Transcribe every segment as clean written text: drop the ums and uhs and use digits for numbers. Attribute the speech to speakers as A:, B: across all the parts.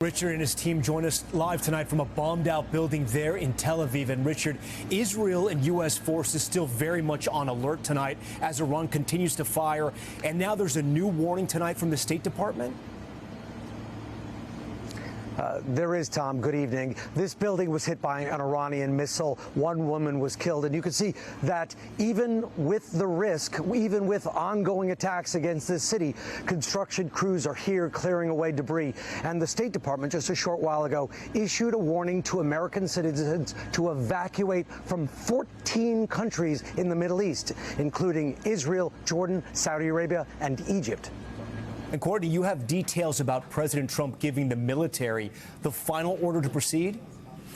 A: Richard and his team join us live tonight from a bombed-out building there in Tel Aviv. And Richard, Israel and U.S. forces still very much on alert tonight as Iran continues to fire. And now there's a new warning tonight from the State Department.
B: There is, Tom. Good evening. This building was hit by an Iranian missile. One woman was killed. And you can see that even with the risk, even with ongoing attacks against this city, construction crews are here clearing away debris. And the State Department, just a short while ago, issued a warning to American citizens to evacuate from 14 countries in the Middle East, including Israel, Jordan, Saudi Arabia, and Egypt.
A: And Courtney, you have details about President Trump giving the military the final order to proceed?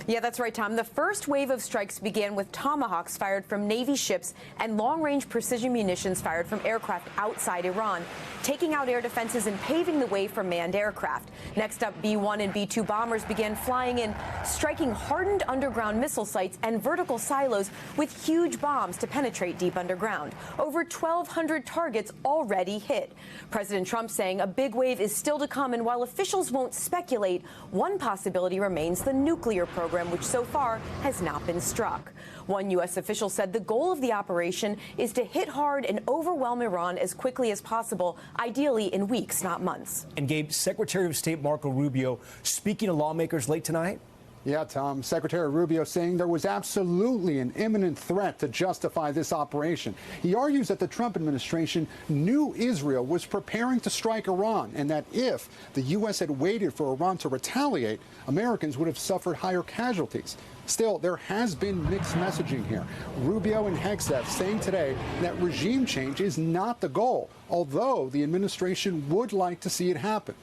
C: Yeah, that's right, Tom. The first wave of strikes began with Tomahawks fired from Navy ships and long-range precision munitions fired from aircraft outside Iran, taking out air defenses and paving the way for manned aircraft. Next up, B-1 and B-2 bombers began flying in, striking hardened underground missile sites and vertical silos with huge bombs to penetrate deep underground. Over 1,200 targets already hit. President Trump saying a big wave is still to come, and while officials won't speculate, one possibility remains the nuclear program, which so far has not been struck. One U.S. official said the goal of the operation is to hit hard and overwhelm Iran as quickly as possible, ideally in weeks, not months.
A: And Gabe, Secretary of State Marco Rubio speaking to lawmakers late tonight?
D: Yeah, Tom. Secretary Rubio saying there was absolutely an imminent threat to justify this operation. He argues that the Trump administration knew Israel was preparing to strike Iran, and that if the U.S. had waited for Iran to retaliate, Americans would have suffered higher casualties. Still, there has been mixed messaging here. Rubio and Hegseth saying today that regime change is not the goal, although the administration would like to see it happen.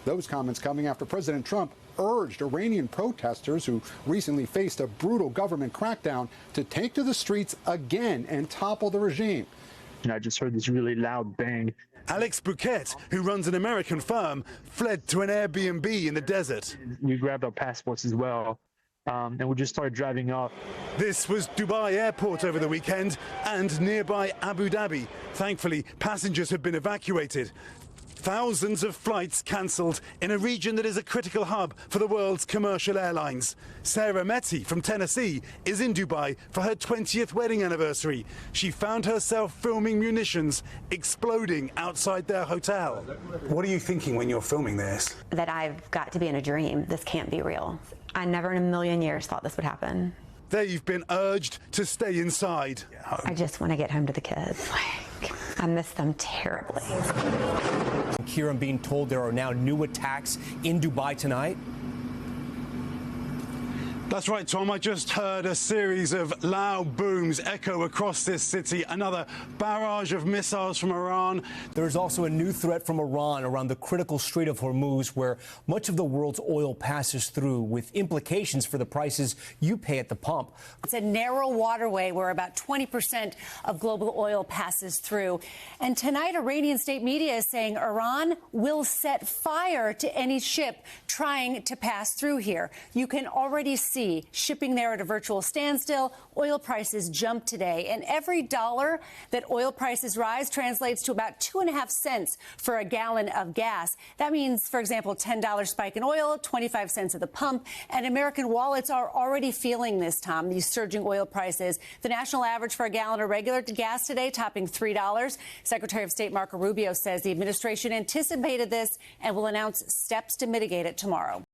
D: Those comments coming after President Trump urged Iranian protesters who recently faced a brutal government crackdown to take to the streets again and topple the regime.
E: And I just heard this really loud bang.
F: Alex Bouquet, who runs an American firm, fled to an Airbnb in the desert.
E: We grabbed our passports as well, and we just started driving off.
F: This was Dubai Airport over the weekend and nearby Abu Dhabi. Thankfully, passengers have been evacuated. Thousands of flights cancelled in a region that is a critical hub for the world's commercial airlines. Sarah Metty from Tennessee is in Dubai for her 20th wedding anniversary. She found herself filming munitions exploding outside their hotel.
G: What are you thinking when you're filming this?
H: That I've got to be in a dream. This can't be real. I never in a million years thought this would happen.
F: They've been urged to stay inside.
H: I just want to get home to the kids. I miss them terribly.
A: Here I'm being told there are now new attacks in Dubai tonight.
F: That's right, Tom. I just heard a series of loud booms echo across this city. Another barrage of missiles from Iran.
A: There's also a new threat from Iran around the critical Strait of Hormuz, where much of the world's oil passes through, with implications for the prices you pay at the pump.
I: It's a narrow waterway where about 20% of global oil passes through. And tonight, Iranian state media is saying Iran will set fire to any ship trying to pass through here. You can already see shipping there at a virtual standstill. Oil prices jump today, and every dollar that oil prices rise translates to about 2.5 cents for a gallon of gas. That means, for example, $10 spike in oil, 25 cents at the pump, and American wallets are already feeling this, Tom, these surging oil prices. The national average for a gallon of regular gas today topping $3. Secretary of State Marco Rubio says the administration anticipated this and will announce steps to mitigate it tomorrow.